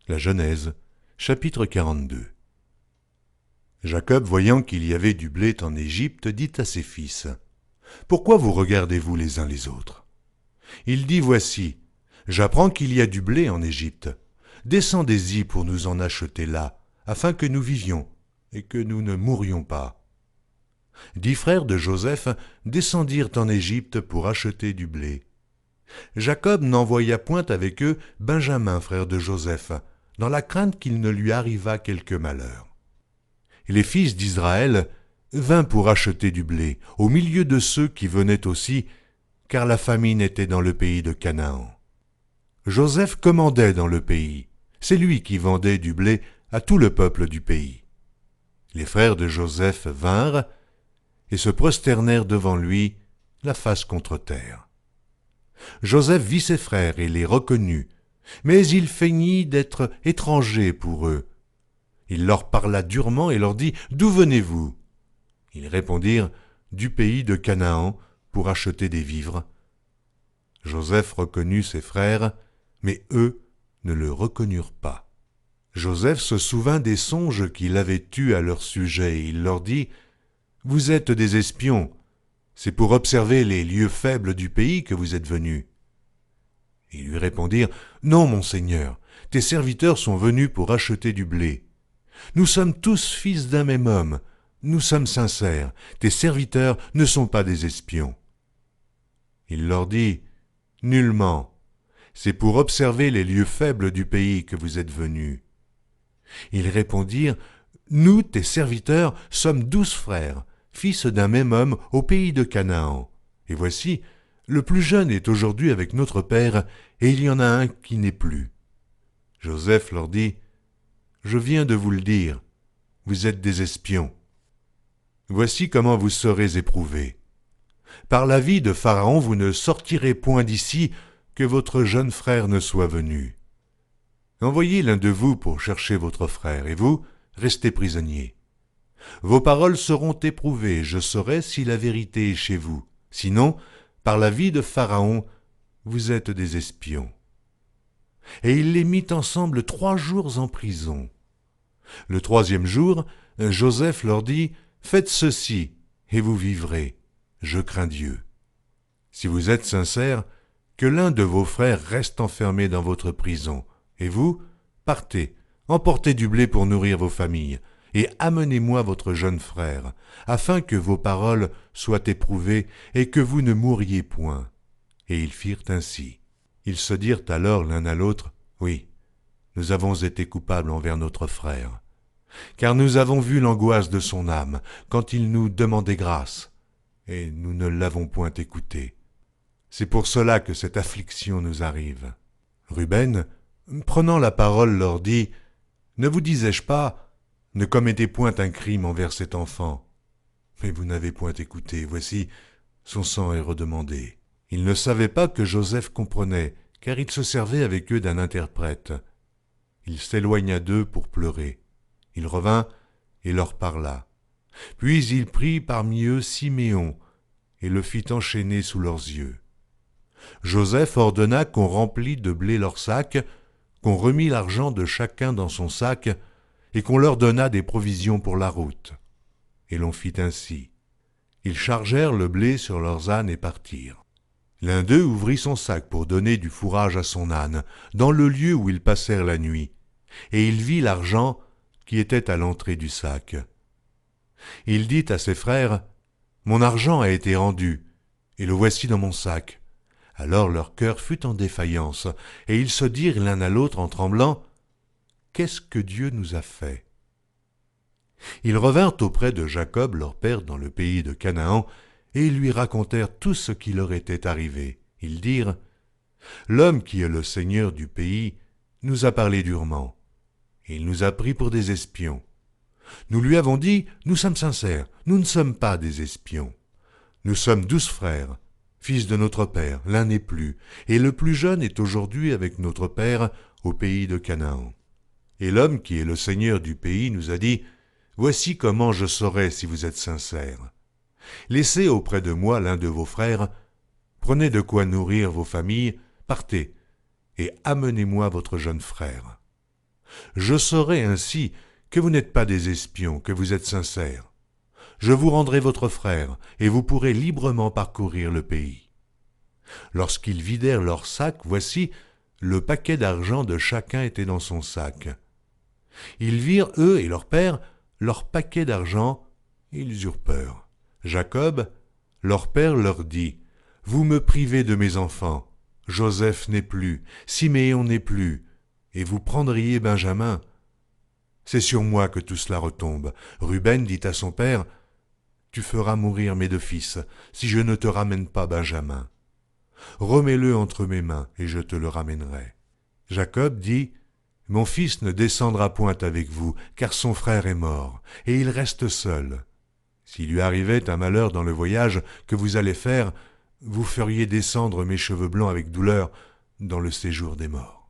La Genèse, chapitre 42. Jacob, voyant qu'il y avait du blé en Égypte, dit à ses fils, « Pourquoi vous regardez-vous les uns les autres ?» Il dit, « Voici, j'apprends qu'il y a du blé en Égypte. Descendez-y pour nous en acheter là, afin que nous vivions et que nous ne mourions pas. » 10 frères de Joseph descendirent en Égypte pour acheter du blé. Jacob n'envoya point avec eux Benjamin, frère de Joseph, dans la crainte qu'il ne lui arrivât quelque malheur. Et les fils d'Israël vinrent pour acheter du blé, au milieu de ceux qui venaient aussi, car la famine était dans le pays de Canaan. Joseph commandait dans le pays, c'est lui qui vendait du blé à tout le peuple du pays. Les frères de Joseph vinrent et se prosternèrent devant lui, la face contre terre. Joseph vit ses frères et les reconnut, mais il feignit d'être étranger pour eux. Il leur parla durement et leur dit, « D'où venez-vous » Ils répondirent, « Du pays de Canaan, pour acheter des vivres. » Joseph reconnut ses frères, mais eux ne le reconnurent pas. Joseph se souvint des songes qu'il avait eus à leur sujet, et il leur dit, « Vous êtes des espions, c'est pour observer les lieux faibles du pays que vous êtes venus. » Ils lui répondirent, « Non, mon Seigneur, tes serviteurs sont venus pour acheter du blé. Nous sommes tous fils d'un même homme, nous sommes sincères, tes serviteurs ne sont pas des espions. » Il leur dit, « Nullement, c'est pour observer les lieux faibles du pays que vous êtes venus. » Ils répondirent, « Nous, tes serviteurs, sommes 12 frères, fils d'un même homme au pays de Canaan. Et voici, le plus jeune est aujourd'hui avec notre père, et il y en a un qui n'est plus. » Joseph leur dit, « Je viens de vous le dire, vous êtes des espions. Voici comment vous serez éprouvés. Par la vie de Pharaon, vous ne sortirez point d'ici, que votre jeune frère ne soit venu. Envoyez l'un de vous pour chercher votre frère, et vous, restez prisonniers. Vos paroles seront éprouvées, je saurai si la vérité est chez vous. Sinon, par la vie de Pharaon, vous êtes des espions. » Et il les mit ensemble 3 jours en prison. Le 3e jour, Joseph leur dit, « Faites ceci, et vous vivrez. Je crains Dieu. Si vous êtes sincères, que l'un de vos frères reste enfermé dans votre prison, et vous, partez, emportez du blé pour nourrir vos familles, et amenez-moi votre jeune frère, afin que vos paroles soient éprouvées et que vous ne mouriez point. » Et ils firent ainsi. Ils se dirent alors l'un à l'autre, « Oui, nous avons été coupables envers notre frère, car nous avons vu l'angoisse de son âme quand il nous demandait grâce, et nous ne l'avons point écouté. C'est pour cela que cette affliction nous arrive. » Ruben, prenant la parole, leur dit, « Ne vous disais-je pas, ne commettez point un crime envers cet enfant. Mais vous n'avez point écouté, voici, son sang est redemandé. » Ils ne savaient pas que Joseph comprenait, car il se servait avec eux d'un interprète. Il s'éloigna d'eux pour pleurer. Il revint et leur parla. Puis il prit parmi eux Siméon et le fit enchaîner sous leurs yeux. Joseph ordonna qu'on remplît de blé leurs sacs, qu'on remît l'argent de chacun dans son sac, et qu'on leur donna des provisions pour la route. Et l'on fit ainsi. Ils chargèrent le blé sur leurs ânes et partirent. L'un d'eux ouvrit son sac pour donner du fourrage à son âne, dans le lieu où ils passèrent la nuit, et il vit l'argent qui était à l'entrée du sac. Il dit à ses frères, « Mon argent a été rendu, et le voici dans mon sac. » Alors leur cœur fut en défaillance, et ils se dirent l'un à l'autre en tremblant, « Qu'est-ce que Dieu nous a fait ?» Ils revinrent auprès de Jacob, leur père, dans le pays de Canaan, et ils lui racontèrent tout ce qui leur était arrivé. Ils dirent, « L'homme qui est le seigneur du pays nous a parlé durement, et il nous a pris pour des espions. Nous lui avons dit, nous sommes sincères, nous ne sommes pas des espions. Nous sommes 12 frères, fils de notre père, l'un n'est plus, et le plus jeune est aujourd'hui avec notre père au pays de Canaan. Et l'homme qui est le seigneur du pays nous a dit, « Voici comment je saurai si vous êtes sincères. Laissez auprès de moi l'un de vos frères, prenez de quoi nourrir vos familles, partez, et amenez-moi votre jeune frère. » Je saurai ainsi que vous n'êtes pas des espions, que vous êtes sincères. Je vous rendrai votre frère, et vous pourrez librement parcourir le pays. » Lorsqu'ils vidèrent leurs sacs, voici, le paquet d'argent de chacun était dans son sac. Ils virent, eux et leur père, leur paquet d'argent, ils eurent peur. Jacob, leur père, leur dit, « Vous me privez de mes enfants. Joseph n'est plus, Siméon n'est plus, et vous prendriez Benjamin. C'est sur moi que tout cela retombe. » Ruben dit à son père, « Tu feras mourir mes deux fils, si je ne te ramène pas Benjamin. Remets-le entre mes mains, et je te le ramènerai. » Jacob dit, « Mon fils ne descendra point avec vous, car son frère est mort, et il reste seul. S'il lui arrivait un malheur dans le voyage que vous allez faire, vous feriez descendre mes cheveux blancs avec douleur dans le séjour des morts. »